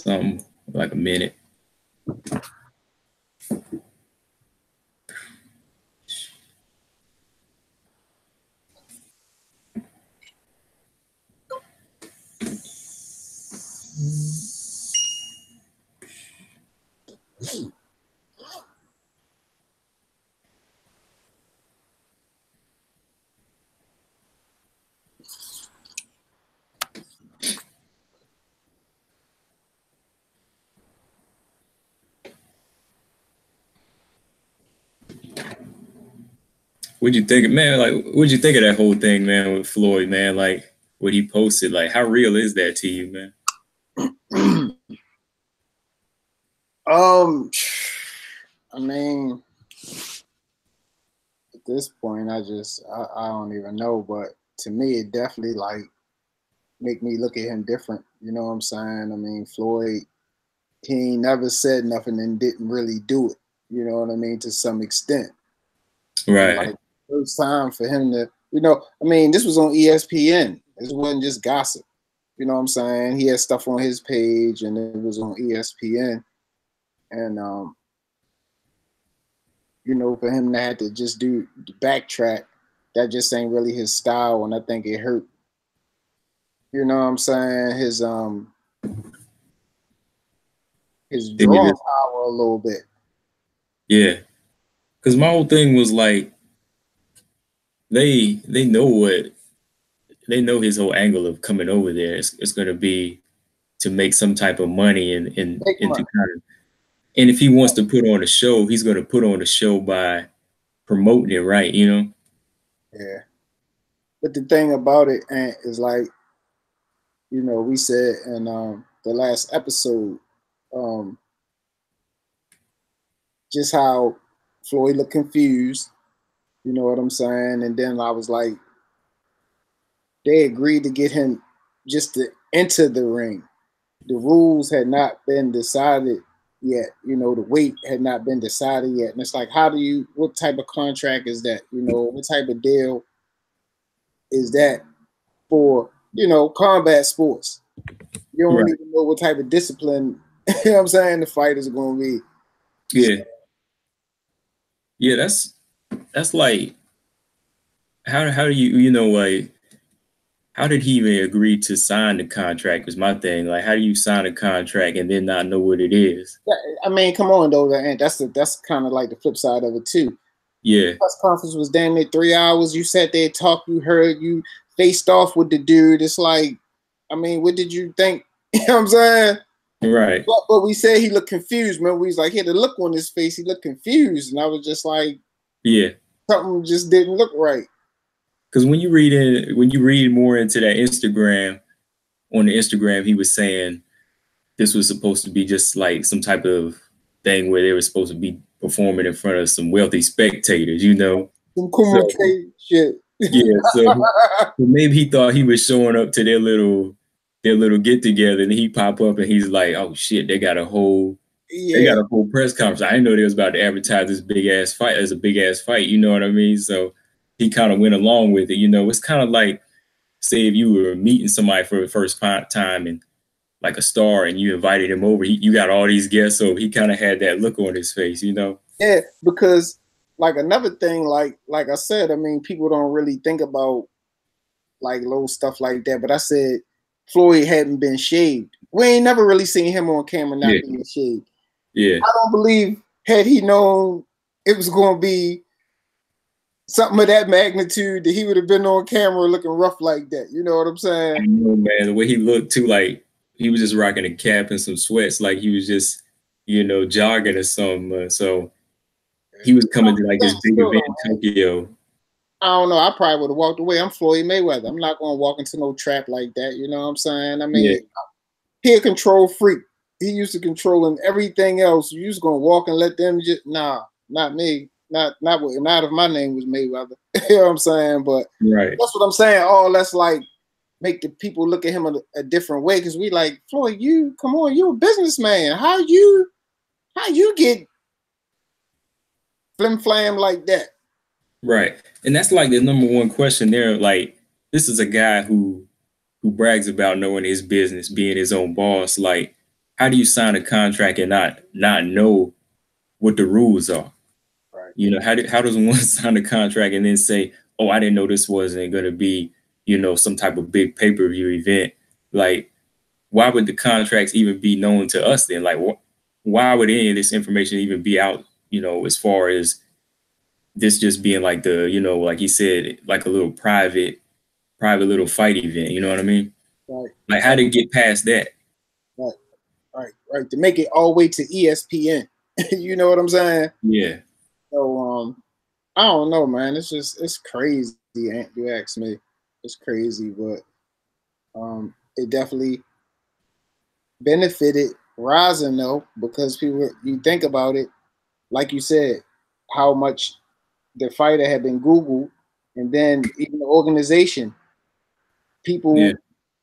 something, like a minute. What'd you think, man? Like, what'd you think of that whole thing, man, with Floyd, man? Like, what he posted, like, how real is that to you, man? I mean, at this point, I don't even know. But to me, it definitely like make me look at him different. You know what I'm saying? I mean, Floyd, he ain't never said nothing and didn't really do it. You know what I mean? To some extent, Right. Like, first time for him to, I mean, this was on ESPN. This wasn't just gossip. You know what I'm saying? He had stuff on his page, and it was on ESPN. And for him to have to just do backtrack, that just ain't really his style, and I think it hurt. You know what I'm saying? His drawing power a little bit. Yeah, because my whole thing was like, they know his whole angle of coming over there. It's going to be to make some type of money and if he wants to put on a show, he's going to put on a show by promoting it, right? You know? Yeah. But the thing about it is like, we said in the last episode, just how Floyd looked confused. You know what I'm saying? And then I was like, they agreed to get him just to enter the ring. The rules had not been decided yet. The weight had not been decided yet. And it's like, what type of contract is that? What type of deal is that for, combat sports? You don't even know what type of discipline, you know what I'm saying, the fighters are going to be. Yeah. So, yeah, that's like, how do you like, how did he even agree to sign the contract was my thing. Like, how do you sign a contract and then not know what it is? I mean, come on, though. That's kind of like the flip side of it, too. Yeah. The press conference was damn near 3 hours. You sat there, talked, you heard, you faced off with the dude. It's like, I mean, what did you think? You know what I'm saying? Right. But we said he looked confused. Remember, we was like, he had a look on his face. He looked confused. And I was just like, yeah, something just didn't look right. Because when you read more into that Instagram, on the Instagram, he was saying this was supposed to be just like some type of thing where they were supposed to be performing in front of some wealthy spectators, Some cool shit. Yeah, so maybe he thought he was showing up to their little get together, and he pop up and he's like, "Oh shit, they got a whole press conference. I didn't know they was about to advertise this big ass fight as a big ass fight." You know what I mean? So he kind of went along with it. It's kind of like, say if you were meeting somebody for the first time and like a star, and you invited him over, you got all these guests, so he kind of had that look on his face, Yeah, because like another thing, like I said, I mean, people don't really think about like little stuff like that. But I said Floyd hadn't been shaved. We ain't never really seen him on camera not being shaved. Yeah. I don't believe had he known it was going to be something of that magnitude that he would have been on camera looking rough like that. You know what I'm saying? I know, man. The way he looked too, like he was just rocking a cap and some sweats, like he was just, jogging or something. So he was coming to like this big event in Tokyo. I don't know. I probably would have walked away. I'm Floyd Mayweather. I'm not going to walk into no trap like that. You know what I'm saying? I mean, he a control freak. He used to controlling everything else. You just going to walk and let them just, nah, not me. Not if my name was Mayweather. You know what I'm saying? But that's what I'm saying. Oh, let's like make the people look at him a different way. Because we like, Floyd, come on, you a businessman. How you get flim flam like that? Right. And that's like the number one question there. Like, this is a guy who brags about knowing his business, being his own boss. Like, how do you sign a contract and not know what the rules are? Right. You know, how does one sign a contract and then say, oh, I didn't know this wasn't going to be, you know, some type of big pay-per-view event? Like, why would the contracts even be known to us then? Like, why would any of this information even be out, you know, as far as this just being like the, you know, like you said, like a little private little fight event, you know what I mean? Right. Like, how did it get past that? Right. Right. To make it all the way to ESPN. You know what I'm saying? Yeah. So I don't know, man. It's crazy, Ant, you ask me. It's crazy, but it definitely benefited Ryzen though, because people, you think about it, like you said, how much the fighter had been Googled, and then even the organization, Yeah. people,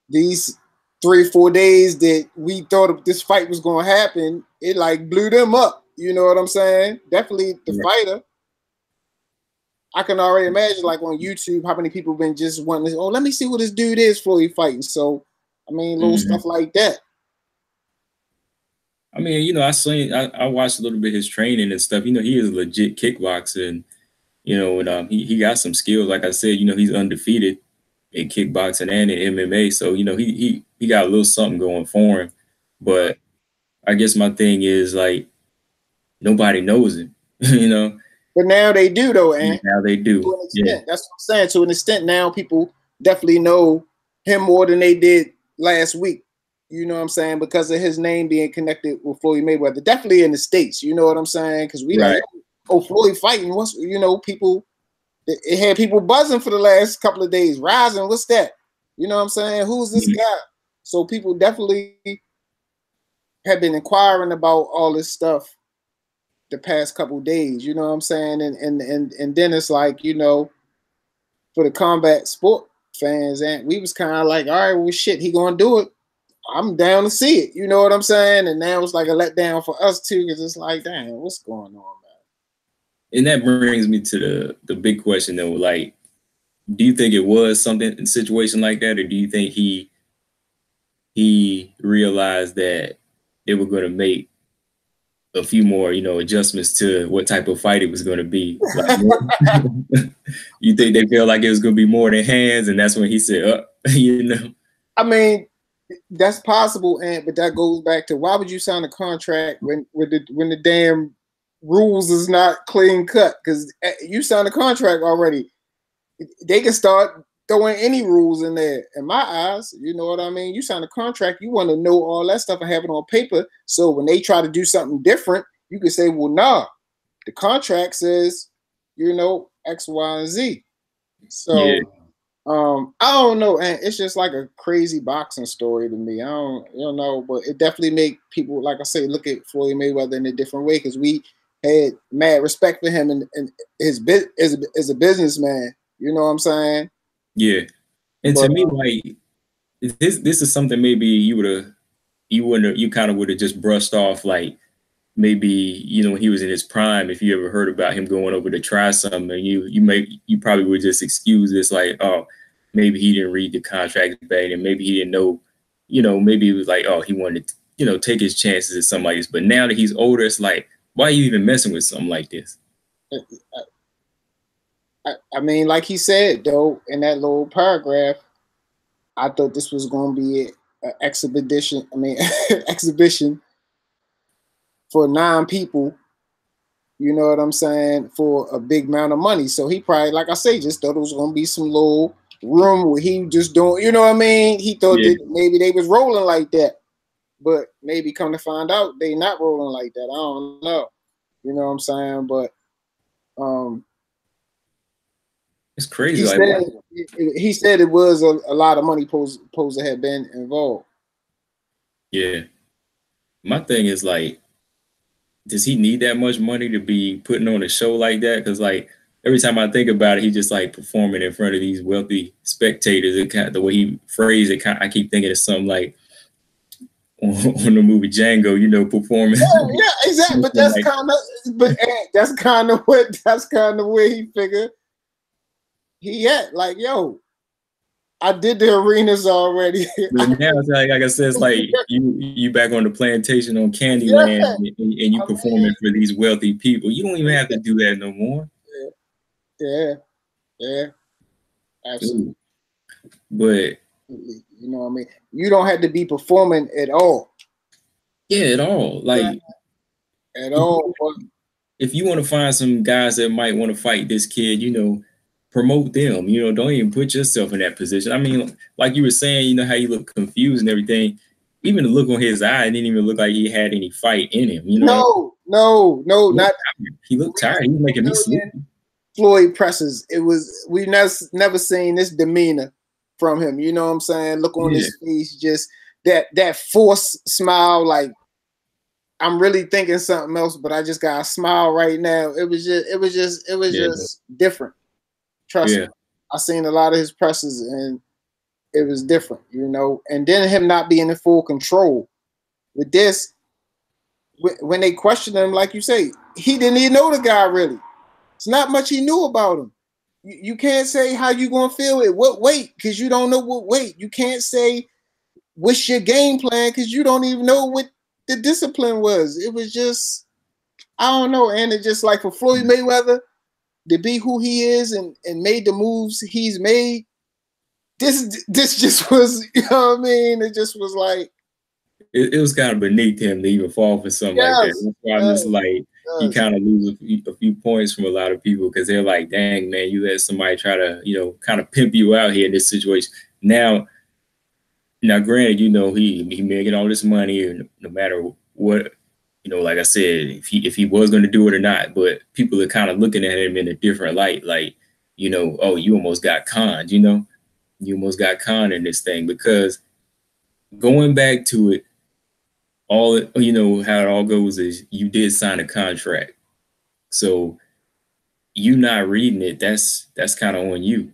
these 3 or 4 days that we thought this fight was going to happen, it like blew them up. You know what I'm saying? Definitely the fighter. I can already imagine, like on YouTube, how many people been just wanting to, oh, let me see what this dude is Floyd fighting. So, I mean, little stuff like that. I mean, you know, I watched a little bit of his training and stuff. You know, he is a legit kickboxer, and you know, and he got some skills. Like I said, you know, he's undefeated in kickboxing and in MMA. So, you know, he got a little something going for him. But I guess my thing is like nobody knows him, you know. But now they do though, and now they do. To an extent, that's what I'm saying. To an extent, now people definitely know him more than they did last week. You know what I'm saying? Because of his name being connected with Floyd Mayweather. Definitely in the States, you know what I'm saying? Because we like, oh, Floyd fighting. What's, you know, people, it had people buzzing for the last couple of days. Rising, what's that? You know what I'm saying? Who's this guy? So people definitely have been inquiring about all this stuff the past couple of days, you know what I'm saying? And then it's like, you know, for the combat sport fans, and we was kind of like, all right, well, shit, he gonna do it. I'm down to see it. You know what I'm saying? And now it's like a letdown for us too, because it's like, damn, what's going on, man? And that brings me to the big question though, like, do you think it was something in a situation like that, or do you think he realized that they were going to make a few more, you know, adjustments to what type of fight it was going to be? Like, you think they felt like it was going to be more than hands, and that's when he said, you know? I mean, that's possible, but that goes back to, why would you sign a contract when the damn rules is not clean cut? Because you signed a contract already. They can start throwing any rules in there. In my eyes, you know what I mean? You sign a contract, you want to know all that stuff and have it on paper. So when they try to do something different, you can say, well, nah, the contract says, you know, X, Y, and Z. So yeah. I don't know, and it's just like a crazy boxing story to me. I don't, you know, but it definitely make people, like I say, look at Floyd Mayweather in a different way, because we had mad respect for him and his as a businessman. You know what I'm saying? Yeah. And to me, like, this is something maybe you kind of would have just brushed off, like maybe, you know, when he was in his prime, if you ever heard about him going over to try something, and you probably would just excuse this, like, oh, maybe he didn't read the contract back, and maybe he didn't know, you know, maybe it was like, oh, he wanted to, you know, take his chances at something like this. But now that he's older, it's like, why are you even messing with something like this? I mean, like he said, though, in that little paragraph, I thought this was going to be an exhibition. I mean, exhibition for 9 people. You know what I'm saying? For a big amount of money. So he probably, like I say, just thought it was going to be some little room where he just don't, you know what I mean? He thought that maybe they was rolling like that. But maybe come to find out, they not rolling like that. I don't know. You know what I'm saying? But it's crazy. He said it was a lot of money supposed to have been involved. Yeah. My thing is, like, does he need that much money to be putting on a show like that? Because, like, every time I think about it, he just like performing in front of these wealthy spectators. It kind of, the way he phrased it, I keep thinking of something like on the movie Django, you know, performing. Yeah, exactly. But that's kind of where he figured he at. Like, yo, I did the arenas already. But now it's like I said, it's like you back on the plantation on Candyland, Yeah. and you performing for these wealthy people. You don't even have to do that no more. Yeah, absolutely. But you know what I mean? You don't have to be performing at all. Yeah, at all. Like at all. If you want to find some guys that might want to fight this kid, promote them. Don't even put yourself in that position. I mean, like you were saying, how you look confused and everything. Even the look on his eye didn't even look like he had any fight in him. No, not. He looked tired. He was making me sleep. Floyd presses. It was we've never seen this demeanor from him. You know what I'm saying? Look on his face, just that forced smile, like I'm really thinking something else, but I just got a smile right now. It was just different. Trust me. I seen a lot of his presses and it was different, and then him not being in full control. With this, when they questioned him, like you say, he didn't even know the guy really. It's not much he knew about him. You can't say how you gonna feel at what weight because you don't know what weight. You can't say what's your game plan because you don't even know what the discipline was. It was just, I don't know. And it just like for Floyd Mayweather to be who he is and made the moves he's made, this just was, you know what I mean? It just was like, it was kind of beneath him to even fall for something like that. That's why I'm just like, you kind of lose a few points from a lot of people because they're like, dang, man, you let somebody try to, kind of pimp you out here in this situation. Now, granted, he making all this money, and no matter what, like I said, if he was going to do it or not, but people are kind of looking at him in a different light, like, oh, you almost got conned, you almost got conned in this thing because going back to it, how it all goes is you did sign a contract, so you not reading it, that's kind of on you.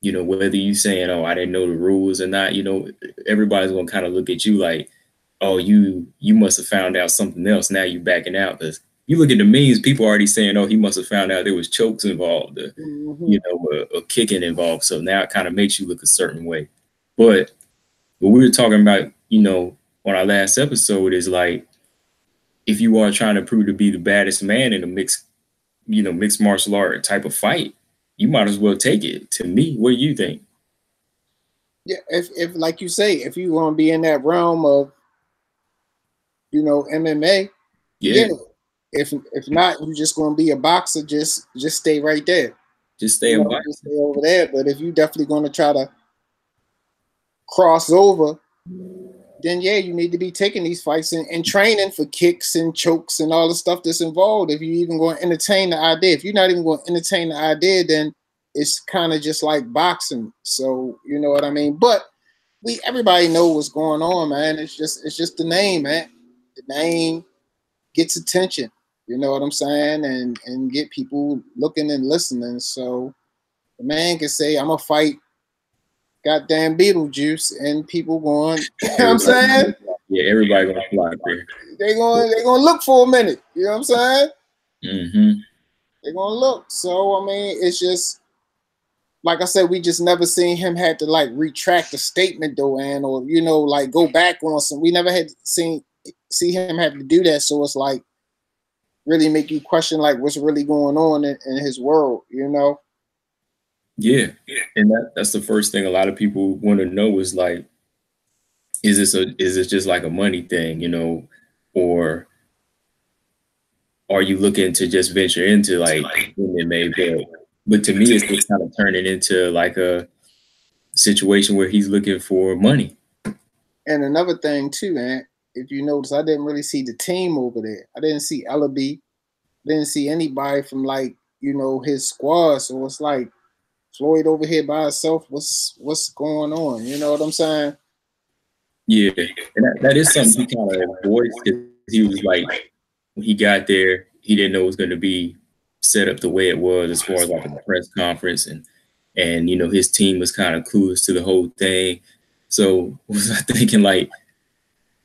Whether you saying, oh, I didn't know the rules or not, everybody's gonna kind of look at you like, oh, you must have found out something else. Now you backing out because you look at the memes, people already saying, oh, he must have found out there was chokes involved, a kicking involved. So now it kind of makes you look a certain way. But what we were talking about, on our last episode is like, if you are trying to prove to be the baddest man in a mixed martial art type of fight, you might as well take it. To me, what do you think? Yeah, if like you say, if you want to be in that realm of, MMA, yeah. If not, you're just going to be a boxer. Just stay right there. Just stay in boxing. Just stay over there. But if you definitely going to try to cross over, then yeah, you need to be taking these fights and training for kicks and chokes and all the stuff that's involved. If you even going to entertain the idea, if you're not even going to entertain the idea, then it's kind of just like boxing. So you know what I mean. But everybody know what's going on, man. It's just the name, man. The name gets attention. You know what I'm saying, and get people looking and listening. So the man can say, "I'm gonna fight." Goddamn Beetlejuice and people going, you know what I'm saying? Yeah, everybody gonna fly there. They're gonna look for a minute, you know what I'm saying? Mm-hmm. They're gonna look. So I mean, it's just like I said, we just never seen him have to like retract a statement though, and or like go back on some. We never had see him have to do that. So it's like really make you question like what's really going on in his world, Yeah, and that's the first thing a lot of people want to know is like, is this just like a money thing, or are you looking to just venture into like MMA? But to me, it's just kind of turning into like a situation where he's looking for money. And another thing too, man, if you notice, I didn't really see the team over there. I didn't see Ellaby, didn't see anybody from like his squad. So it's like Floyd over here by himself. What's going on? You know what I'm saying? Yeah, and that is something he kind of avoids because he was like, when he got there, he didn't know it was going to be set up the way it was as far as like a press conference, and his team was kind of clueless to the whole thing. So was I thinking like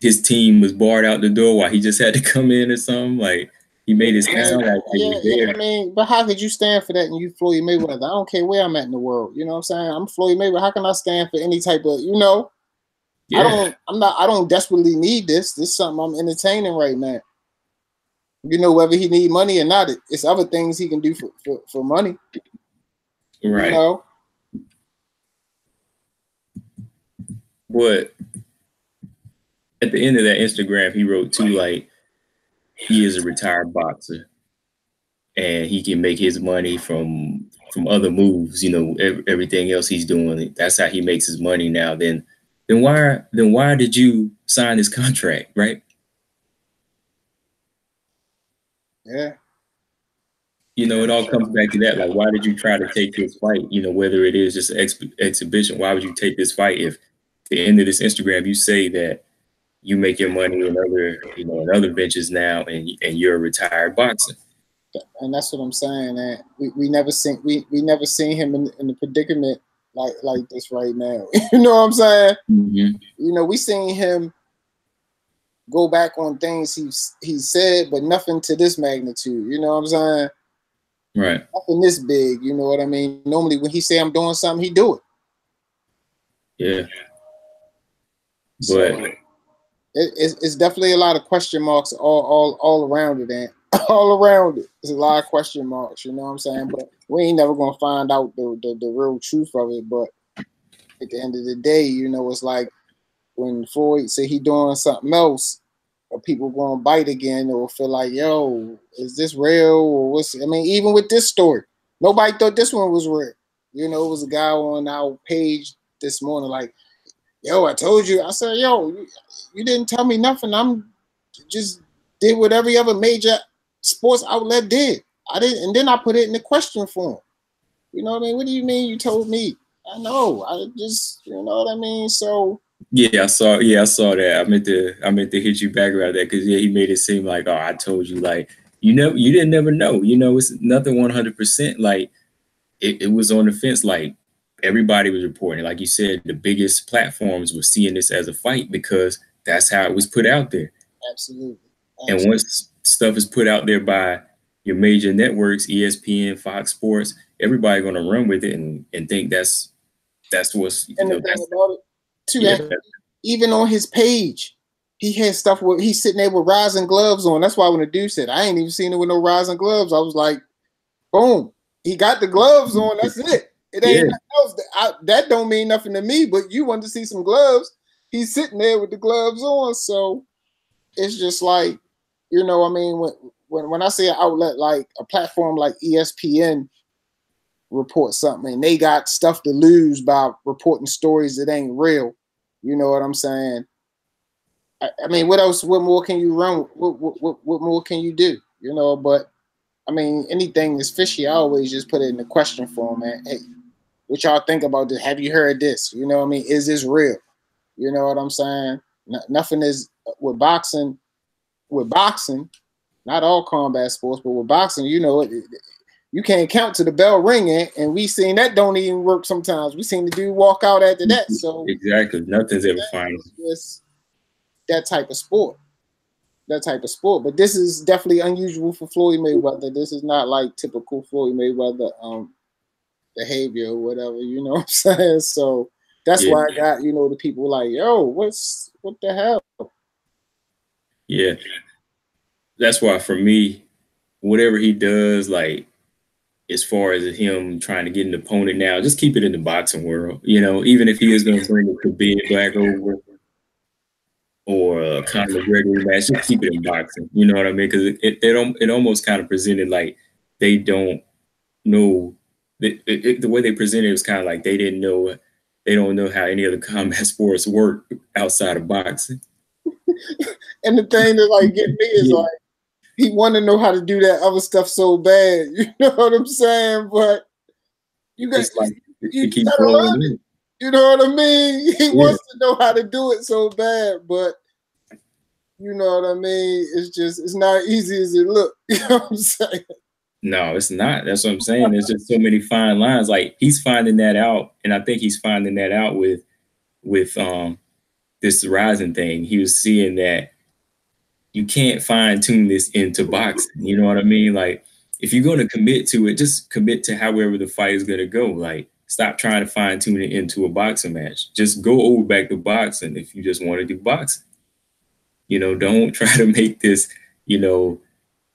his team was barred out the door while he just had to come in or something? Like He made it sound like he was there. I mean, but how could you stand for that and you Floyd Mayweather? I don't care where I'm at in the world. You know what I'm saying? I'm Floyd Mayweather. How can I stand for any type of, you know? Yeah. I don't desperately need this. This is something I'm entertaining right now. You know, whether he need money or not, it's other things he can do for money. Right. You know? But at the end of that Instagram, he wrote too, like, he is a retired boxer and he can make his money from other moves, you know, everything else he's doing. That's how he makes his money now. Then why did you sign this contract, right? Yeah. You know, it all comes back to that. Like, why did you try to take this fight? You know, whether it is just an exhibition, why would you take this fight if at the end of this Instagram you say that you make your money in other, you know, in other ventures now, and you're a retired boxer? And that's what I'm saying. That we never seen him in the predicament like this right now. You know what I'm saying? Mm-hmm. You know, we seen him go back on things he said, but nothing to this magnitude. You know what I'm saying? Right. Nothing this big. You know what I mean? Normally, when he say I'm doing something, he do it. Yeah. But so it's definitely a lot of question marks all around it, and all around it. There's a lot of question marks. You know what I'm saying? But we ain't never gonna find out the real truth of it. But at the end of the day, you know, it's like when Floyd say he doing something else, or people gonna bite again, or feel like, yo, is this real? Or what's? I mean, even with this story, nobody thought this one was real. You know, it was a guy on our page this morning, like, yo, I told you. I said, yo, you didn't tell me nothing. I'm just did what every other major sports outlet did. I didn't, and then I put it in the question form. You know what I mean? What do you mean you told me? I know. I just, you know what I mean? So yeah, I saw that. I meant to hit you back about that because he made it seem like, oh, I told you, like, you didn't never know. You know, it's nothing 100%. Like it was on the fence. Like everybody was reporting. Like you said, the biggest platforms were seeing this as a fight because that's how it was put out there. Absolutely. And once stuff is put out there by your major networks, ESPN, Fox Sports, everybody gonna run with it and think that's what's, you know, that's about it too. Yeah. Even on his page, he had stuff where he's sitting there with rising gloves on. That's why when the dude said, I ain't even seen it with no rising gloves, I was like, boom, he got the gloves on. That's it. It ain't nothing else. That don't mean nothing to me, but you want to see some gloves. He's sitting there with the gloves on. So it's just like, you know, I mean, when I say an outlet, like a platform like ESPN report something and they got stuff to lose by reporting stories that ain't real, you know what I'm saying? I mean, what else? What more can you run? What more can you do? You know, but I mean, anything that's fishy, I always just put it in the question form, man. Hey, what y'all think about this? Have you heard this? You know what I mean? Is this real? You know what I'm saying? Nothing is with boxing. With boxing, not all combat sports, but with boxing, you know, you can't count to the bell ringing, and we seen that don't even work sometimes. We seen the dude walk out after that. So exactly, nothing's ever final. It's that type of sport. But this is definitely unusual for Floyd Mayweather. This is not like typical Floyd Mayweather behavior or whatever, you know what I'm saying? So that's why I got, you know, the people like, yo, what the hell? Yeah. That's why for me, whatever he does, like as far as him trying to get an opponent now, just keep it in the boxing world. You know, even if he is going to bring a Khabib back over or a Conor McGregor match, just keep it in boxing. You know what I mean? Because it almost kind of presented like they don't know. The way they presented it was kind of like they don't know how any other combat sports work outside of boxing. And the thing that like get me is like he want to know how to do that other stuff so bad. You know what I'm saying? But you got you gotta learn it. You know what I mean? He wants to know how to do it so bad, but you know what I mean? It's not easy as it look. You know what I'm saying? No, it's not. That's what I'm saying. There's just so many fine lines. Like he's finding that out, and I think he's finding that out with this rising thing. He was seeing that you can't fine tune this into boxing. You know what I mean? Like, if you're going to commit to it, just commit to however the fight is going to go. Like, stop trying to fine tune it into a boxing match. Just go over back to boxing if you just want to do boxing. You know, don't try to make this, you know,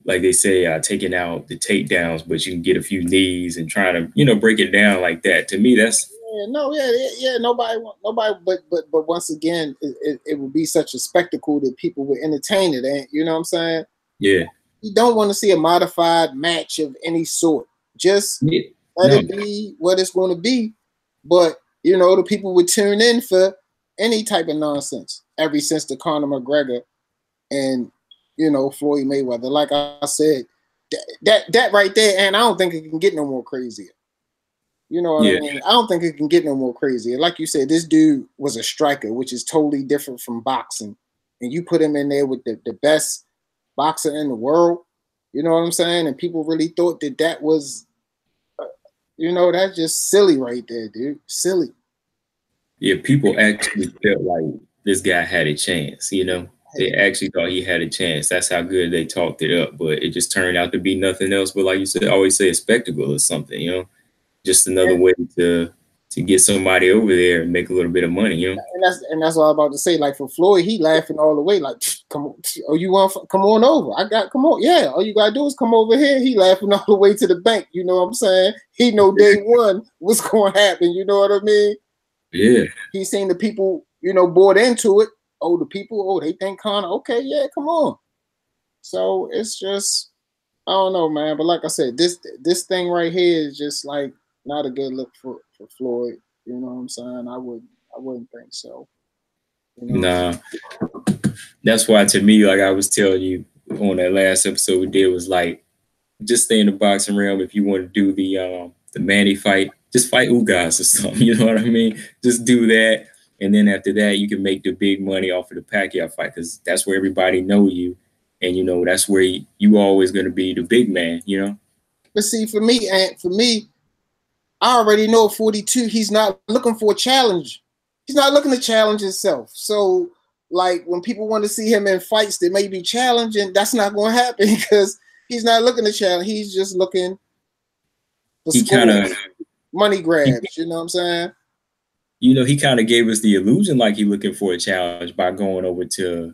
like they say, taking out the takedowns, but you can get a few knees and trying to, you know, break it down like that. To me, that's nobody. But once again, it would be such a spectacle that people would entertain it. And you know what I'm saying? Yeah. You don't want to see a modified match of any sort. Just let it be what it's going to be. But you know, the people would tune in for any type of nonsense ever since the Conor McGregor and you know Floyd Mayweather. Like I said, that right there, and I don't think it can get no more crazier. You know what I mean? I don't think it can get no more crazy. Like you said, this dude was a striker, which is totally different from boxing. And you put him in there with the best boxer in the world. You know what I'm saying? And people really thought that was, you know, that's just silly right there, dude. Silly. Yeah, people actually felt like this guy had a chance, you know? They actually thought he had a chance. That's how good they talked it up. But it just turned out to be nothing else but, like you said, always say a spectacle or something, you know? Just another way to get somebody over there and make a little bit of money, you know. And that's what I'm about to say. Like for Floyd, he laughing all the way. Like, come on, oh, you want come on over? Come on, yeah. All you gotta do is come over here. He laughing all the way to the bank. You know what I'm saying? He know day one what's going to happen. You know what I mean? Yeah. He seen the people, you know, bought into it. Oh, the people, they think Conor. Okay, yeah, come on. So it's just, I don't know, man. But like I said, this thing right here is just like not a good look for Floyd. You know what I'm saying? I wouldn't think so. You know? Nah. That's why to me, like I was telling you on that last episode we did, was like, just stay in the boxing realm. If you want to do the Manny fight, just fight Ugas or something. You know what I mean? Just do that. And then after that, you can make the big money off of the Pacquiao fight, because that's where everybody know you. And, you know, that's where you always going to be the big man, you know? But see, for me, I already know at 42, he's not looking for a challenge. He's not looking to challenge himself. So, like, when people want to see him in fights that may be challenging, that's not going to happen because he's not looking to challenge. He's just looking for money grabs. You know what I'm saying? You know, he kind of gave us the illusion like he looking for a challenge by going over to,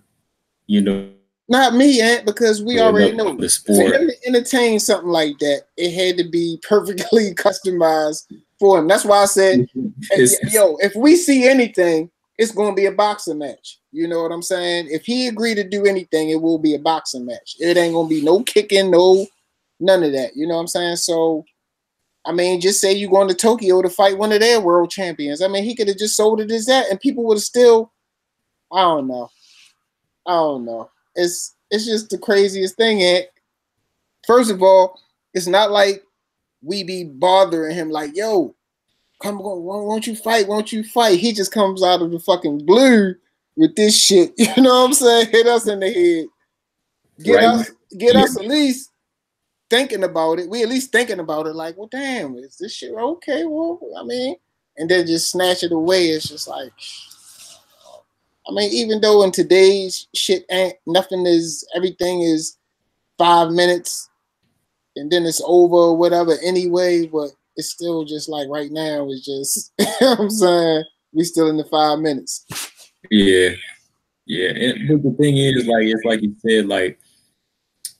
you know. Not me, Ant, because we already know the sport. For him to entertain something like that, it had to be perfectly customized for him. That's why I said, if we see anything, it's going to be a boxing match. You know what I'm saying? If he agreed to do anything, it will be a boxing match. It ain't going to be no kicking, none of that. You know what I'm saying? So, I mean, just say you're going to Tokyo to fight one of their world champions. I mean, he could have just sold it as that, and people would have still, I don't know. It's just the craziest thing. And first of all, it's not like we be bothering him like, yo, come on, won't you fight? Won't you fight? He just comes out of the fucking blue with this shit. You know what I'm saying? Hit us in the head. Get us at least thinking about it. We at least thinking about it like, well, damn, is this shit okay? Well, I mean, and then just snatch it away. It's just like, I mean, even though in today's shit everything is 5 minutes and then it's over or whatever anyway, but it's still just like right now it's just, you know what I'm saying? We still in the 5 minutes. Yeah. Yeah. But the thing is, like, it's like you said, like,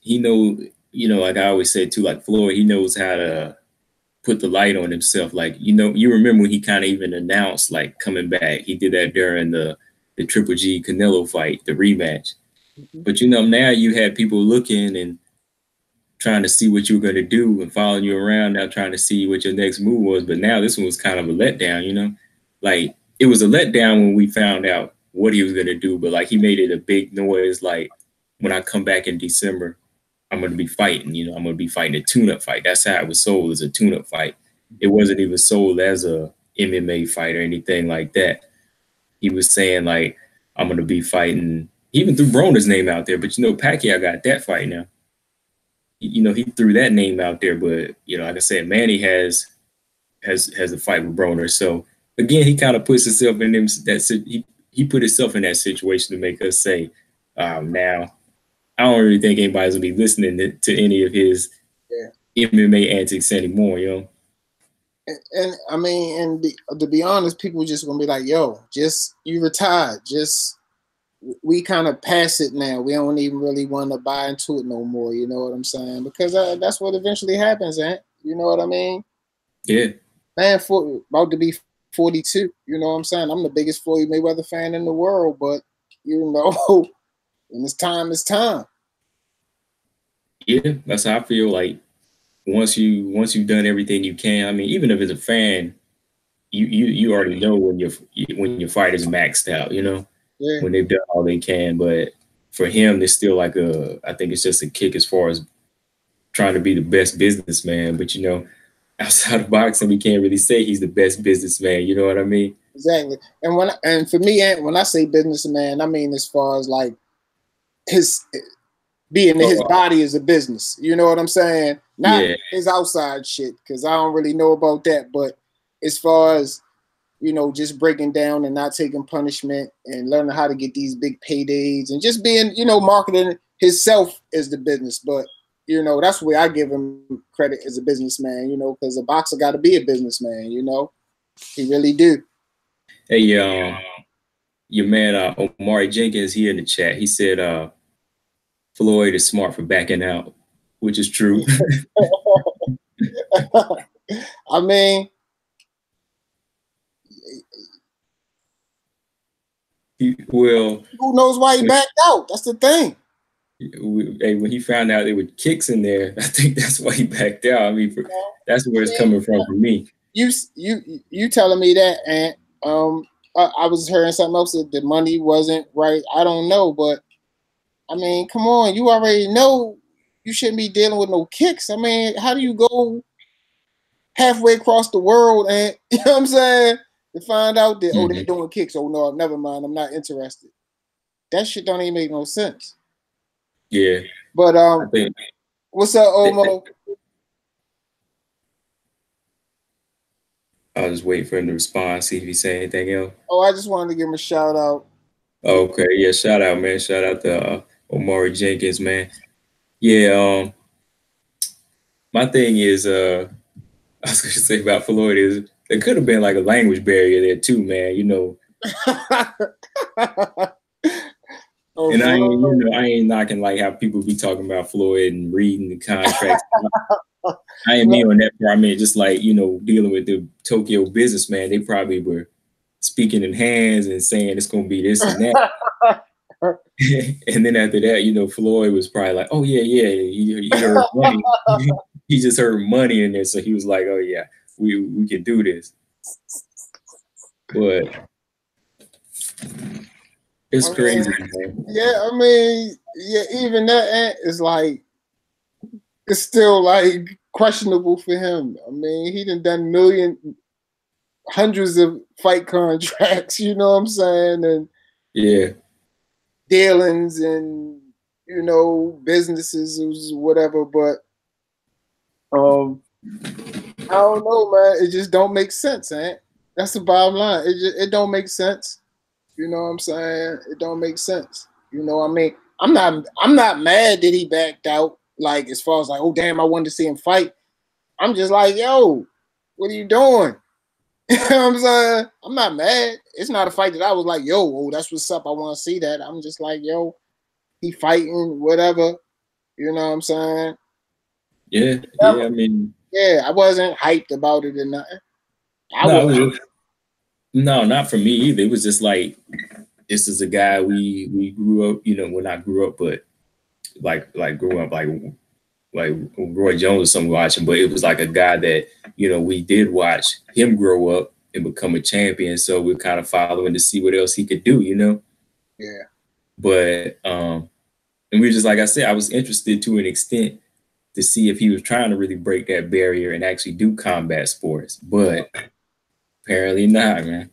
he know, you know, like I always say too, like Floyd, he knows how to put the light on himself. Like, you know, you remember when he kind of even announced like coming back. He did that during the Triple G Canelo fight, the rematch. Mm-hmm. But you know, now you had people looking and trying to see what you were going to do and following you around, now trying to see what your next move was. But now this one was kind of a letdown, you know? Like, it was a letdown when we found out what he was going to do, but like he made it a big noise. Like, when I come back in December, I'm going to be fighting, you know, I'm going to be fighting a tune-up fight. That's how it was sold, as a tune-up fight. It wasn't even sold as a MMA fight or anything like that. He was saying, like, I'm going to be fighting, he even threw Broner's name out there, but you know, Pacquiao got that fight now. You know, he threw that name out there, but, you know, like I said, Manny has a fight with Broner. So, again, he kind of puts himself in them, he put himself in that situation to make us say, now I don't really think anybody's gonna be listening to any of his MMA antics anymore, you know. And I mean, and to be honest, people just gonna be like, "Yo, just you retired. Just we kind of pass it now. We don't even really want to buy into it no more." You know what I'm saying? Because that's what eventually happens, eh? You know what I mean? Yeah. Man, about to be 42. You know what I'm saying? I'm the biggest Floyd Mayweather fan in the world, but you know, when it's time, it's time. Yeah, that's how I feel. Like once you've done everything you can. I mean, even if it's a fan, you already know when your fight is maxed out. You know, when they've done all they can. But for him, it's still like I think it's just a kick as far as trying to be the best businessman. But you know, outside of boxing, we can't really say he's the best businessman. You know what I mean? Exactly. And for me, when I say businessman, I mean as far as like his being his body is a business. You know what I'm saying? Not his outside shit, because I don't really know about that. But as far as, you know, just breaking down and not taking punishment and learning how to get these big paydays and just being, you know, marketing himself as the business. But, you know, that's where I give him credit as a businessman, you know, because a boxer got to be a businessman, you know. He really do. Hey, your man Omari Jenkins here in the chat. He said Floyd is smart for backing out, which is true. I mean, who knows why he backed out? That's the thing. When he found out there were kicks in there, I think that's why he backed out. I mean, that's where it's coming from for me. You telling me that, and I was hearing something else that the money wasn't right. I don't know, but I mean, come on, you already know you shouldn't be dealing with no kicks. I mean, how do you go halfway across the world and you know what I'm saying to find out that they're doing kicks? Oh no, never mind, I'm not interested. That shit don't even make no sense. Yeah, but what's up, Omo? I'll just wait for him to respond, see if he say anything else. Oh, I just wanted to give him a shout out. Okay, yeah, shout out, man. Shout out to Omari Jenkins, man. Yeah, my thing is, I was gonna say about Floyd is there could have been like a language barrier there too, man. You know. And I ain't knocking like how people be talking about Floyd and reading the contracts. I ain't mean on that part. I mean just like, you know, dealing with the Tokyo businessman, they probably were speaking in hands and saying it's gonna be this and that. And then after that, you know, Floyd was probably like, "Oh yeah, he heard money." He just heard money in there, so he was like, "Oh yeah, we can do this." But it's crazy, man. Yeah, I mean, yeah, even that is like, it's still like questionable for him. I mean, he done hundreds of fight contracts, you know what I'm saying? And yeah, dealings and, you know, businesses or whatever, but I don't know, man. It just don't make sense, man. That's the bottom line. It don't make sense. You know what I'm saying? It don't make sense. You know what I mean? I'm not mad that he backed out. Like, as far as like, oh damn, I wanted to see him fight. I'm just like, yo, what are you doing? You know what I'm saying? I'm not mad. It's not a fight that I was like, yo, oh, that's what's up. I want to see that. I'm just like, yo, he fighting, whatever. You know what I'm saying? Yeah, I mean, yeah, I wasn't hyped about it or nothing. No, not for me either. It was just like, this is a guy we grew up, you know, well, not grew up, but like grew up like Roy Jones or something watching, but it was like a guy that, you know, we did watch him grow up and become a champion. So we're kind of following to see what else he could do, you know? Yeah. But and we just, like I said, I was interested to an extent to see if he was trying to really break that barrier and actually do combat sports. But apparently not, man.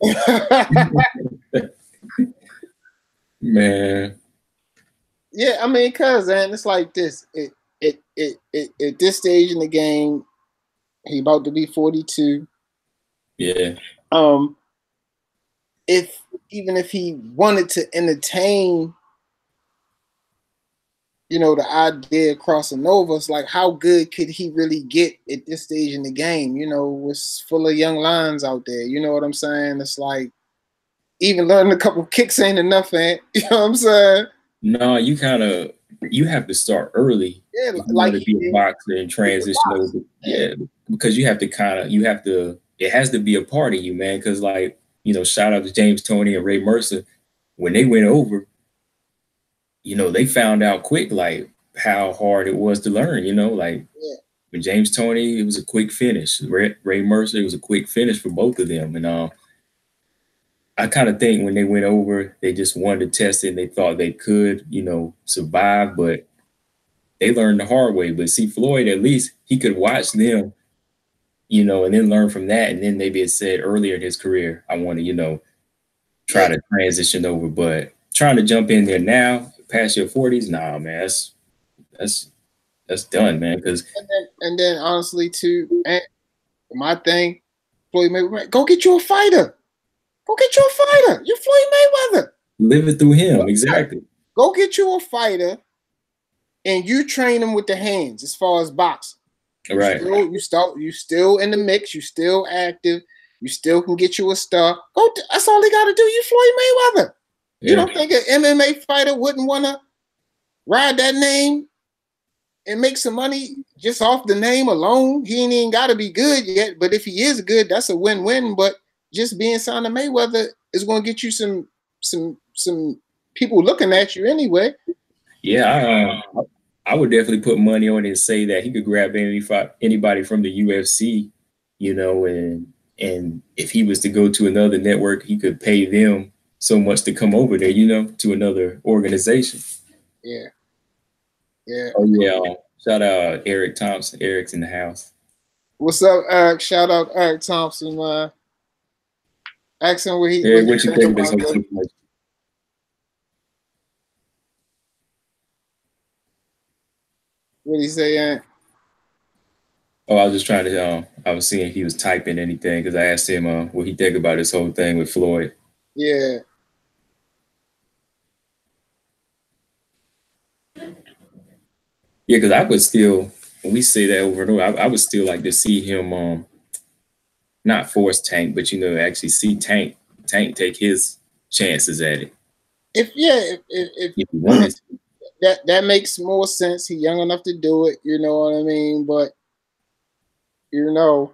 Man. Yeah, I mean, cause man, it's like this. It at this stage in the game, he about to be 42. Yeah. Even if he wanted to entertain you know, the idea of crossing over. It's like, how good could he really get at this stage in the game? You know, it's full of young lions out there. You know what I'm saying? It's like, even learning a couple kicks ain't enough, man. You know what I'm saying? No, you have to start early Yeah, if you like want to he be a did boxer and with the transition box. over. Yeah, Yeah, because you have to. It has to be a part of you, man. Because like shout out to James Toney and Ray Mercer when they went over. They found out quick like how hard it was to learn. Like yeah, with James Toney, it was a quick finish. Ray Mercer, it was a quick finish for both of them, and I kind of think when they went over, they just wanted to test it and they thought they could, survive, but they learned the hard way. But see, Floyd, at least he could watch them, and then learn from that. And then maybe it said earlier in his career, I want to, try yeah. to transition over. But trying to jump in there now, past your 40s, nah, man, that's that's done, man. Because And then honestly, too, and my thing, Floyd Mayweather, go get you a fighter. Go get you a fighter. You're Floyd Mayweather. live it through him, exactly. Go get you a fighter, and you train him with the hands as far as boxing. Right. You still in the mix. You still active. You still can get you a star. That's all they got to do. You Floyd Mayweather. Yeah. You don't think an MMA fighter wouldn't want to ride that name and make some money just off the name alone? He ain't even got to be good yet, but if he is good, that's a win-win. But just being signed to Mayweather is going to get you some people looking at you anyway. Yeah, I would definitely put money on it and say that he could grab anybody from the UFC, and if he was to go to another network, he could pay them so much to come over there, to another organization. Yeah. Yeah. Oh yeah. Shout out Eric Thompson. Eric's in the house. What's up, Eric? Shout out Eric Thompson. Ask him what he. Eric, what you think of this whole situation? What he say, Eric? Oh, I was just trying to. I was seeing if he was typing anything because I asked him what he think about this whole thing with Floyd. Yeah. Yeah, because I would still, when we say that over and over, I would still like to see him, not force Tank, but actually see Tank take his chances at it. If he wanted to. that makes more sense. He's young enough to do it. You know what I mean? But who knows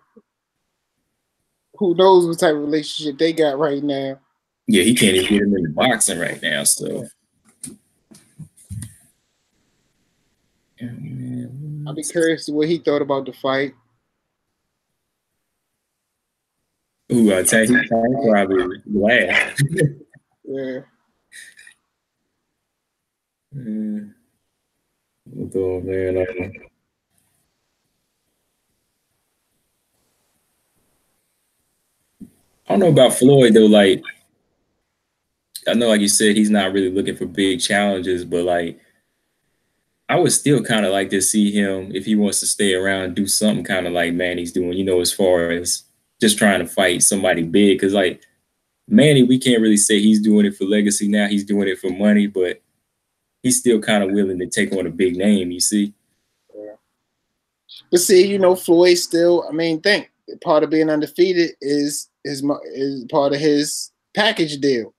what type of relationship they got right now? Yeah, he can't even get him into boxing right now. So. I'll be curious to what he thought about the fight. Ooh, Tank probably laugh. Yeah. Oh, man. I don't know about Floyd though. Like, I know, like you said, he's not really looking for big challenges, but like, I would still kind of like to see him if he wants to stay around and do something kind of like Manny's doing, as far as just trying to fight somebody big. Because like Manny, we can't really say he's doing it for legacy now. He's doing it for money, but he's still kind of willing to take on a big name, you see? Yeah. But see, Floyd still, think part of being undefeated is part of his package deal.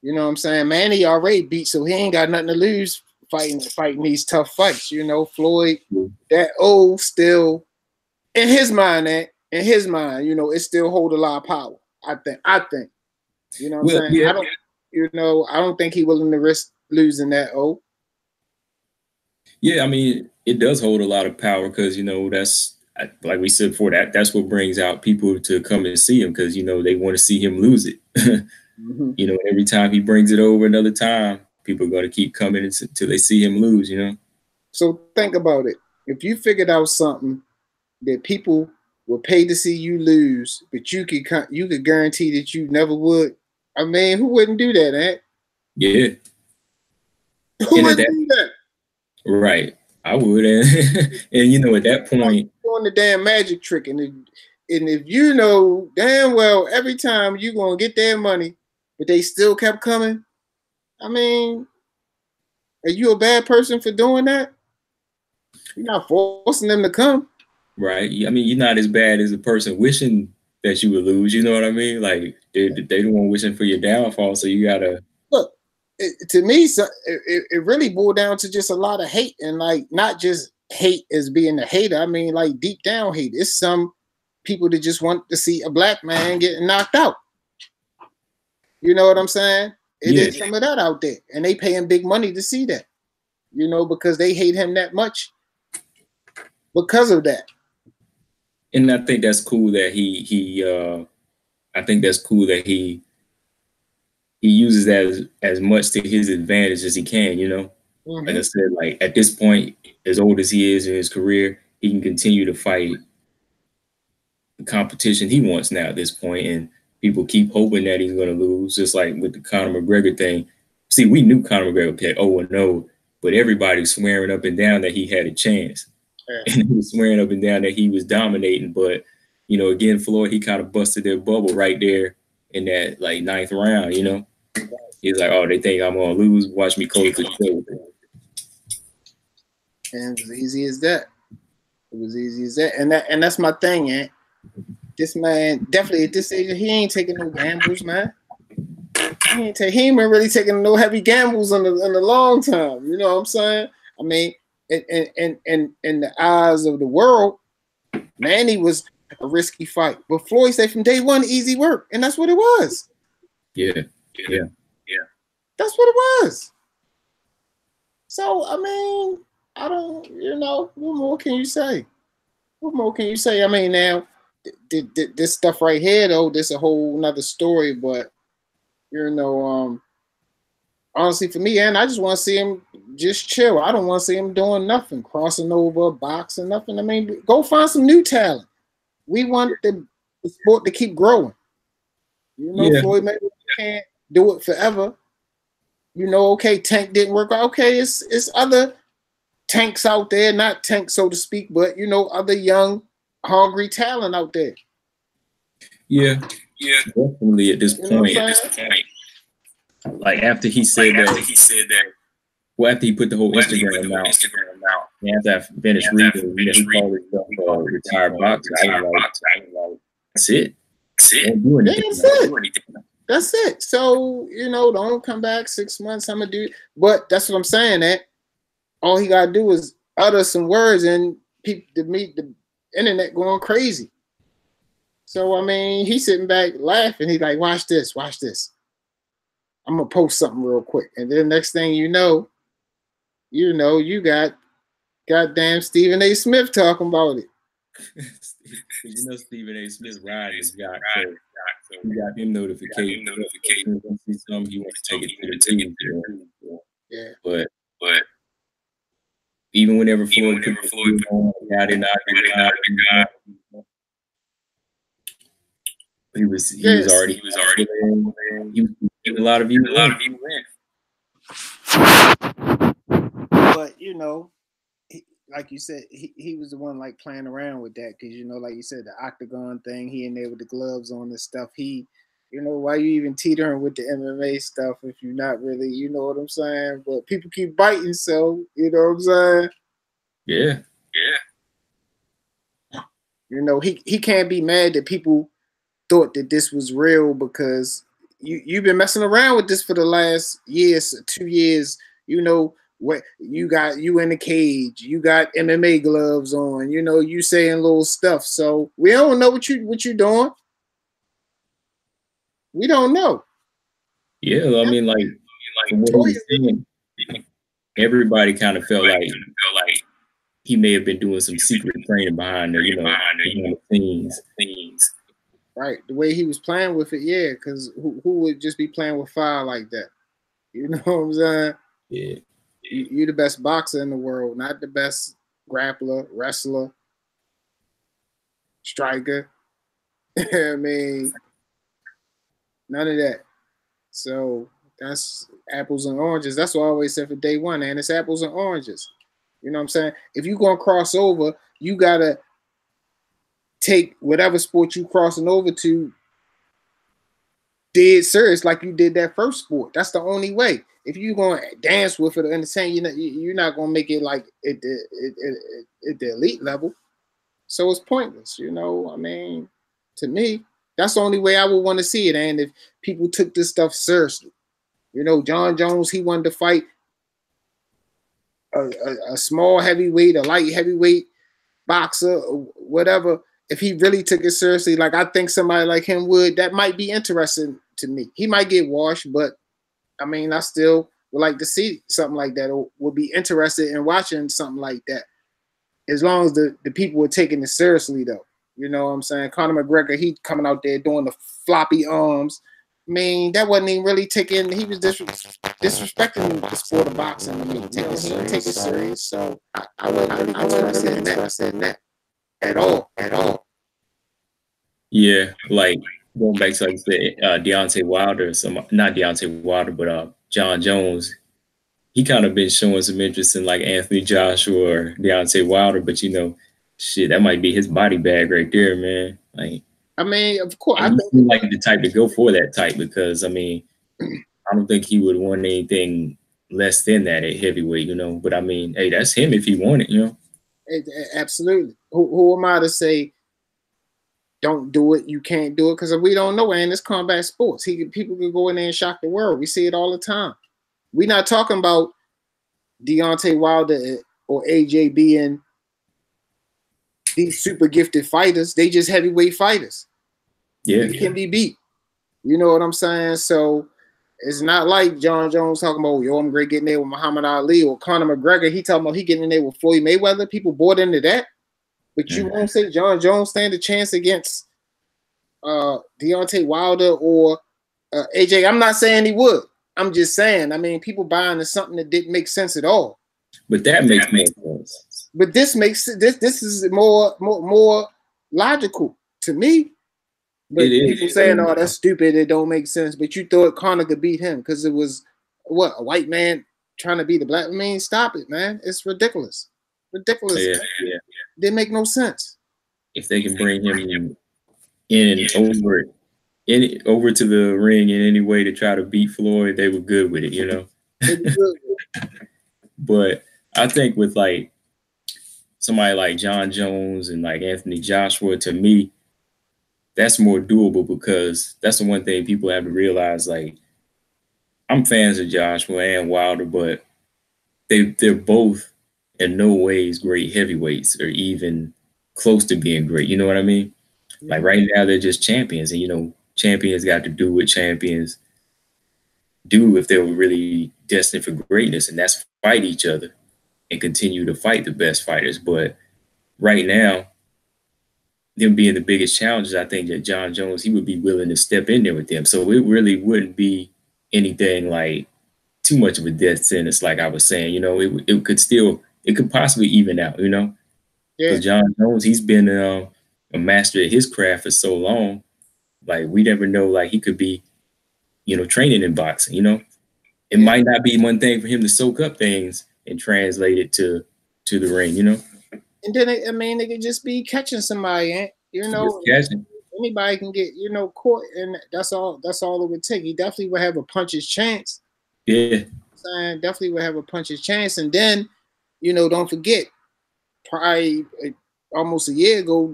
You know what I'm saying? Manny already beat, so he ain't got nothing to lose fighting these tough fights. Floyd, that old still in his mind, it still hold a lot of power. I think. You know what I'm saying? Yeah. I don't think he willing to risk losing that O. Yeah, it does hold a lot of power because that's, like we said before, that's what brings out people to come and see him because they want to see him lose it. Mm-hmm. Every time he brings it over another time, people are going to keep coming until they see him lose. So think about it. If you figured out something that people will pay to see you lose, but you could guarantee that you never would. Who wouldn't do that, eh? Yeah. Who wouldn't do that? Right. I would. And at that point, doing the damn magic trick, and if you know damn well every time you're gonna get their money, but they still kept coming, and Are you a bad person for doing that? You're not forcing them to come. Right. I mean, you're not as bad as a person wishing that you would lose. You know what I mean? Like they the one wishing for your downfall. So you gotta look. To me, it really boiled down to just a lot of hate, and like not just hate as being a hater. I mean, like deep down hate. It's some people that just want to see a black man getting knocked out. You know what I'm saying? It is some of that out there, and they paying big money to see that. You know, because they hate him that much because of that. And I think that's cool that I think that's cool that he uses that as much to his advantage as he can, you know. Like I said, like at this point, as old as he is in his career, he can continue to fight the competition he wants now at this point, and people keep hoping that he's going to lose, just like with the Conor McGregor thing. See, we knew Conor McGregor had 0-0, but everybody's swearing up and down that he had a chance. And he was swearing up and down that he was dominating. But, you know, again, Floyd, he kind of busted their bubble right there in that, like, 9th round, you know? He's like, oh, they think I'm going to lose. Watch me close the show. And it was easy as that. It was easy as that. And that's my thing, man. This man, definitely at this age, he ain't taking no gambles, man. He ain't been really taking no heavy gambles in the long time. You know what I'm saying? I mean, in the eyes of the world, Manny was a risky fight. But Floyd said from day one, easy work. And that's what it was. Yeah. That's what it was. So, I mean, I don't, you know, what more can you say? What more can you say? I mean, now, this stuff right here, though, this a whole nother story. But, you know, honestly, for me, and I just want to see him just chill. I don't want to see him doing nothing, crossing over, boxing, nothing. I mean, go find some new talent. We want the sport to keep growing. You know, Floyd Mayweather can't do it forever. You know, okay, Tank didn't work out. Okay, it's other tanks out there, not tanks, so to speak, but, you know, other young, hungry talent out there. Yeah, definitely at this point. Like after he said that, well, after he put the whole Instagram out, after I finished reading, he called himself a retired boxer. I was like, that's it. Don't do anything. That's it. So, you know, don't come back 6 months. I'm gonna do it. But that's what I'm saying. That all he gotta do is utter some words, and people to meet the internet going crazy. So I mean, he's sitting back laughing. He's like, "Watch this, watch this. I'm gonna post something real quick," and then next thing you know, you got goddamn Stephen A. Smith talking about it. You know, Stephen A. Smith ride his yacht, so he got him notification. See something, he wants to take it to the team. Yeah, but even whenever Floyd on, he was already a lot of views in. But you know, like you said, he was the one like playing around with that, because, you know, like you said, the octagon thing, he in there with the gloves on and stuff. He, you know, why you even teetering with the MMA stuff if you're not really, you know what I'm saying? But people keep biting, so you know what I'm saying? Yeah. You know, he can't be mad that people thought that this was real, because you've been messing around with this for the last 2 years. You know what, you in the cage, you got MMA gloves on, you know, you saying little stuff. So we don't know what you're doing. We don't know. Yeah, I mean, like from what he was saying, everybody kind of felt like he may have been doing some secret training behind the scenes. Right, the way he was playing with it, yeah, because who would just be playing with fire like that? You know what I'm saying? Yeah. You're the best boxer in the world, not the best grappler, wrestler, striker. I mean, none of that. So that's apples and oranges. That's what I always said for day one, and it's apples and oranges. You know what I'm saying? If you're going to cross over, you got to take whatever sport you crossing over to dead serious like you did that first sport. That's the only way. If you're going to dance with it or entertain, you're not going to make it like at the elite level. So it's pointless, you know. I mean, to me, that's the only way I would want to see it. And if people took this stuff seriously, you know, John Jones, he wanted to fight a small heavyweight, a light heavyweight boxer, or whatever. If he really took it seriously, like I think somebody like him would, that might be interesting to me. He might get washed, but I mean, I still would like to see something like that, or would be interested in watching something like that. As long as the people were taking it seriously, though. You know what I'm saying? Conor McGregor, he coming out there doing the floppy arms. I mean, that wasn't even really taking. He was disrespecting the sport of boxing. He didn't take it serious. So I wasn't really interested in that at all. Yeah, like going back to like Deontay Wilder, not Deontay Wilder, but John Jones. He kind of been showing some interest in like Anthony Joshua or Deontay Wilder, but you know, shit, that might be his body bag right there, man. Like, I mean, of course, I think like the type to go for that type because I mean, I don't think he would want anything less than that at heavyweight, you know. But I mean, hey, that's him if he wanted, you know. Absolutely. Who am I to say don't do it? You can't do it because we don't know. And it's combat sports. People can go in there and shock the world. We see it all the time. We're not talking about Deontay Wilder or AJ being these super gifted fighters. They just heavyweight fighters. Yeah, they can be beat. You know what I'm saying? So it's not like John Jones talking about, yo, I'm great getting there with Muhammad Ali or Conor McGregor. He talking about he getting in there with Floyd Mayweather. People bought into that. But you won't say John Jones stand a chance against Deontay Wilder or AJ. I'm not saying he would. I'm just saying, I mean, people buying into something that didn't make sense at all. But that makes more sense. But this makes this is more logical to me. But people saying, "Oh, that's stupid. It don't make sense." But you thought Conor could beat him because it was what, a white man trying to beat a black. I mean, stop it, man. It's ridiculous. Ridiculous. Yeah. Didn't make no sense. If they can bring him in over to the ring in any way to try to beat Floyd, they were good with it, you know. But I think with like somebody like John Jones and like Anthony Joshua, to me, that's more doable because that's the one thing people have to realize. Like, I'm fans of Joshua and Wilder, but they're both in no ways great heavyweights or even close to being great. You know what I mean? Mm-hmm. Like right now, they're just champions, and you know, champions got to do what champions do if they were really destined for greatness, and that's fight each other and continue to fight the best fighters. But right now, them being the biggest challenges, I think that John Jones, he would be willing to step in there with them. So it really wouldn't be anything like too much of a death sentence, like I was saying. You know, it could possibly even out, you know? Because John Jones, he's been a master at his craft for so long. Like, we never know, like, he could be, you know, training in boxing, you know? It might not be one thing for him to soak up things and translate it to the ring, you know? And then, they could just be catching somebody, you know? Anybody can get, you know, caught, and that's all it would take. He definitely would have a puncher's chance. Yeah. Definitely would have a puncher's chance. And then, you know, don't forget, probably almost a year ago,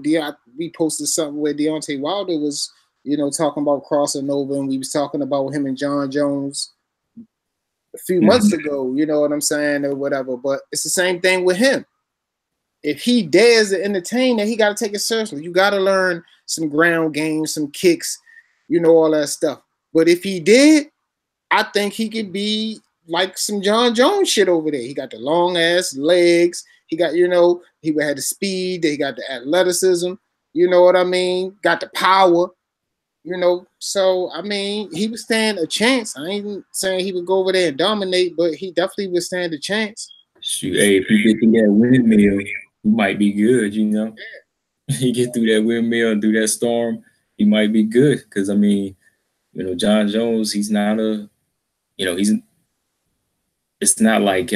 we posted something where Deontay Wilder was, you know, talking about crossing over, and we was talking about him and John Jones a few months ago, you know what I'm saying, or whatever. But it's the same thing with him. If he dares to entertain that, he got to take it seriously. You got to learn some ground game, some kicks, you know, all that stuff. But if he did, I think he could be like some John Jones shit over there. He got the long ass legs. He got, you know, he would have the speed. He got the athleticism. You know what I mean? Got the power. You know, so I mean, he would stand a chance. I ain't saying he would go over there and dominate, but he definitely would stand a chance. Shoot, hey, if you get through that windmill, you might be good, you know. Yeah. You get through that windmill and through that storm, he might be good. Because I mean, you know, John Jones, he's not it's not like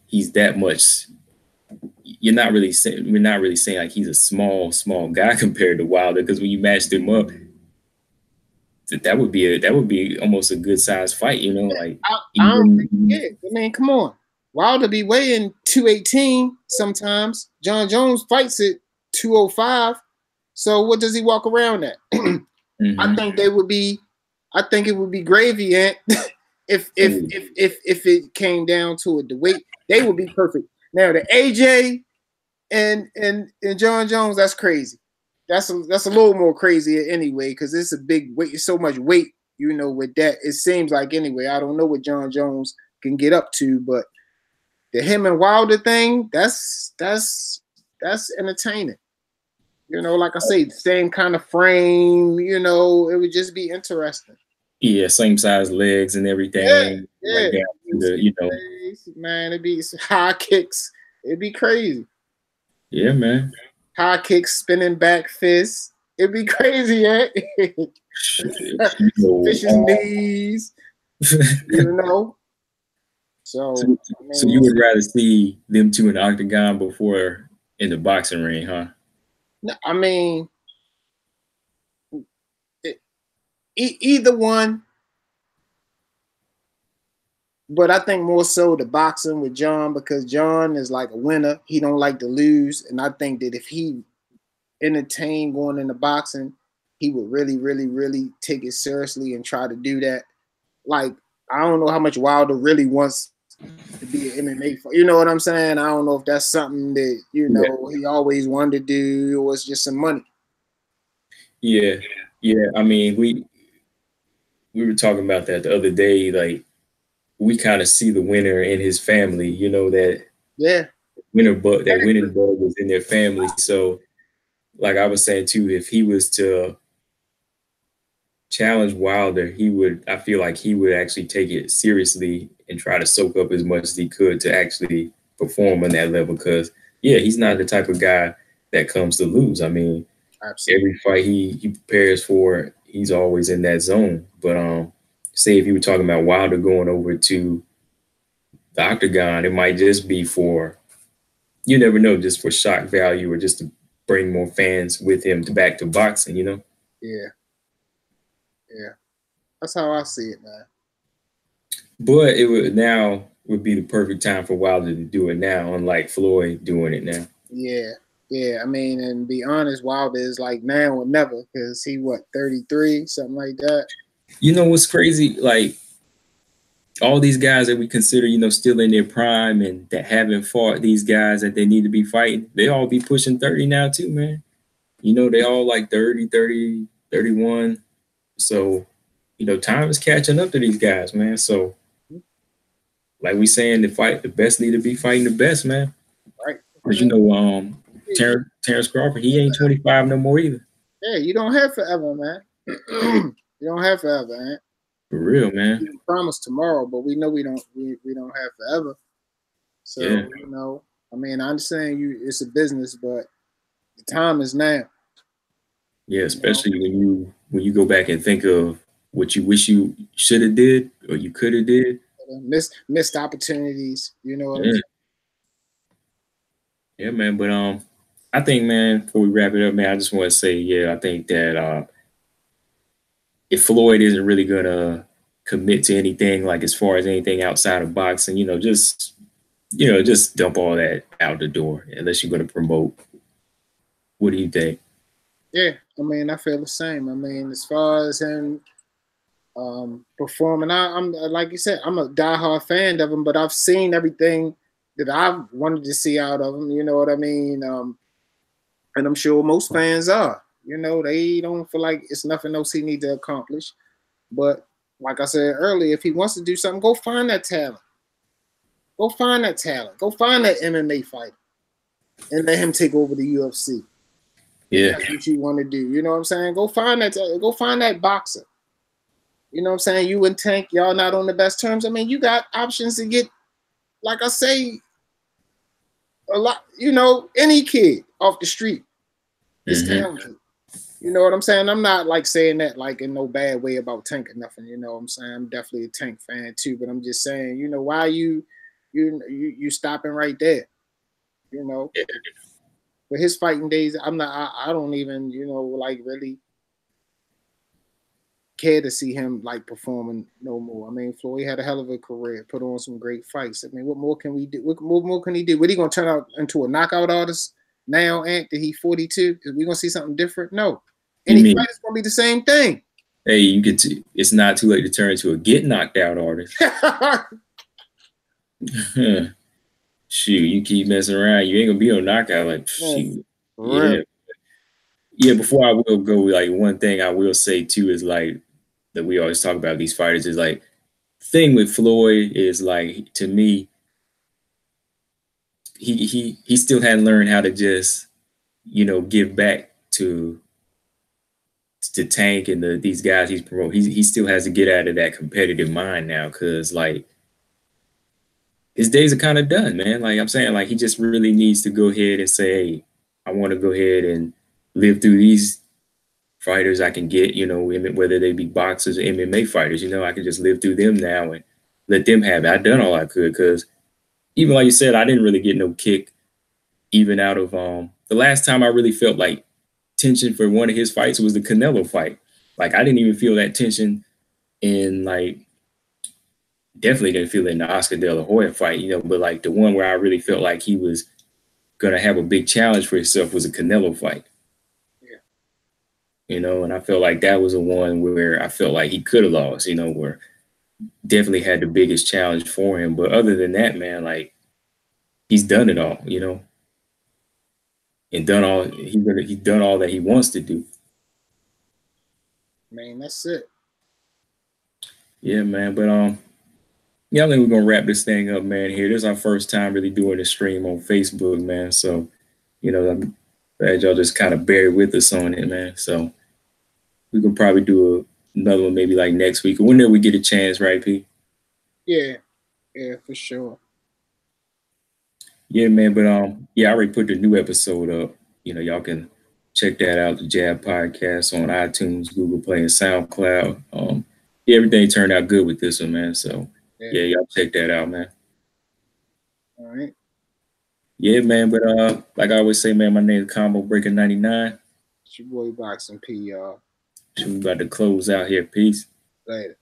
he's that much. We're not really saying like he's a small guy compared to Wilder, because when you matched him up, that would be almost a good size fight, you know, like I don't think, yeah. I mean, come on. Wilder be weighing 218 sometimes. John Jones fights at 205. So what does he walk around at? I think it would be gravy, Ant, if it came down to it. The weight, they would be perfect. Now the AJ and John Jones, that's crazy. That's a little more crazy anyway, because it's a big weight, so much weight, you know, with that. It seems like anyway. I don't know what John Jones can get up to, but the him and Wilder thing, that's entertaining. You know, like I say, same kind of frame, you know, it would just be interesting. Yeah, same size legs and everything. Yeah. Right down to the, you know. Man, it'd be high kicks. It'd be crazy. Yeah, man. High kicks, spinning back fists. It'd be crazy, eh? Fish's knees. You know. So you would rather see them two in the octagon before in the boxing ring, huh? No, I mean, either one. But I think more so the boxing with John, because John is like a winner. He don't like to lose. And I think that if he entertained going into boxing, he would really, really, really take it seriously and try to do that. Like, I don't know how much Wilder really wants to be an MMA fighter. You know what I'm saying? I don't know if that's something that, you know, he always wanted to do, or it's just some money. Yeah. I mean, we were talking about that the other day. Like, we kind of see the winner in his family, you know, that winning bug was in their family. So, like I was saying too, if he was to challenge Wilder, I feel like he would actually take it seriously and try to soak up as much as he could to actually perform on that level. Because he's not the type of guy that comes to lose. I mean, every fight he prepares for, he's always in that zone. But say if you were talking about Wilder going over to the octagon, it might just be for, you never know, just for shock value or just to bring more fans with him back to boxing, you know? Yeah. That's how I see it, man. But it would be the perfect time for Wilder to do it now, unlike Floyd doing it now. Yeah. I mean, and be honest, Wilder is like now or never, because he 33, something like that. You know what's crazy? Like, all these guys that we consider, you know, still in their prime and that haven't fought these guys that they need to be fighting, they all be pushing 30 now too, man. You know, they all like 30, 31. So, you know, time is catching up to these guys, man. So, like we saying, the best need to be fighting the best, man. Right. Because, you know, Terrence Crawford, he ain't 25 no more either. Yeah, you don't have forever, man. You don't have forever, man. For real, man. We can promise tomorrow, but we know we don't have forever. So, you know, I mean, I understand it's a business, but the time is now. Yeah, especially when you go back and think of what you wish you should have did or you could have did. Missed opportunities, you know what I'm saying? Yeah, man. But I think, man, before we wrap it up, man, I just want to say, I think that if Floyd isn't really gonna commit to anything, like as far as anything outside of boxing, just dump all that out the door unless you're gonna promote. What do you think? Yeah, I mean, I feel the same. I mean, as far as him performing, I'm like you said, I'm a diehard fan of him, but I've seen everything that I've wanted to see out of him. You know what I mean? And I'm sure most fans are. You know, they don't feel like it's nothing else he needs to accomplish. But like I said earlier, if he wants to do something, go find that talent. Go find that talent. Go find that MMA fighter and let him take over the UFC. Yeah. That's what you want to do. You know what I'm saying? Go find that boxer. You know what I'm saying? You and Tank, y'all not on the best terms. I mean, you got options to get, like I say, a lot, you know, any kid off the street is talented. You know what I'm saying? I'm not like saying that like in no bad way about Tank or nothing. You know what I'm saying? I'm definitely a Tank fan too, but I'm just saying, you know, why you stopping right there? You know? But his fighting days, I don't even, you know, like really care to see him like performing no more. I mean, Floyd had a hell of a career, put on some great fights. I mean, what more can we do? What more can he do? What he gonna turn out into a knockout artist now? Ant, that he 42? Is we gonna see something different? No. Any fight is gonna be the same thing. Hey, you get to. It's not too late to turn into a get knocked out artist. Shoot, you keep messing around, you ain't gonna be on knockout. Like, shoot. Yeah. Before I will go, like one thing I will say too is like that we always talk about these fighters is like thing with Floyd is like to me he still hadn't learned how to just give back to Tank and these guys he's promoting. He still has to get out of that competitive mind now because like his days are kind of done, man. Like I'm saying, like he just really needs to go ahead and say, hey, I want to go ahead and live through these fighters I can get, whether they be boxers or MMA fighters, I can just live through them now and let them have it. I done all I could because even like you said, I didn't really get no kick even out of the last time I really felt like tension for one of his fights was the Canelo fight. Like I didn't even feel that tension in like definitely didn't feel it in the Oscar De La Hoya fight, but like the one where I really felt like he was gonna have a big challenge for himself was a Canelo fight. And I felt like that was a one where I felt like he could have lost, where definitely had the biggest challenge for him. But other than that, man, like he's done it all, and he's done all that he wants to do. Man, that's it. Yeah, man. But I think we're gonna wrap this thing up, man. Here, this is our first time really doing a stream on Facebook, man. So, I'm glad y'all just kind of bear with us on it, man. So we can probably do another one maybe like next week or whenever we get a chance, right, P? Yeah, for sure. Yeah, man. But I already put the new episode up. Y'all can check that out, the Jab Podcast on iTunes, Google Play, and SoundCloud. Everything turned out good with this one, man. So yeah, y'all check that out, man. All right. Yeah, man. But like I always say, man, my name is Combo Breaker 99. It's your boy Boxing P, y'all. We about to close out here. Peace. Later.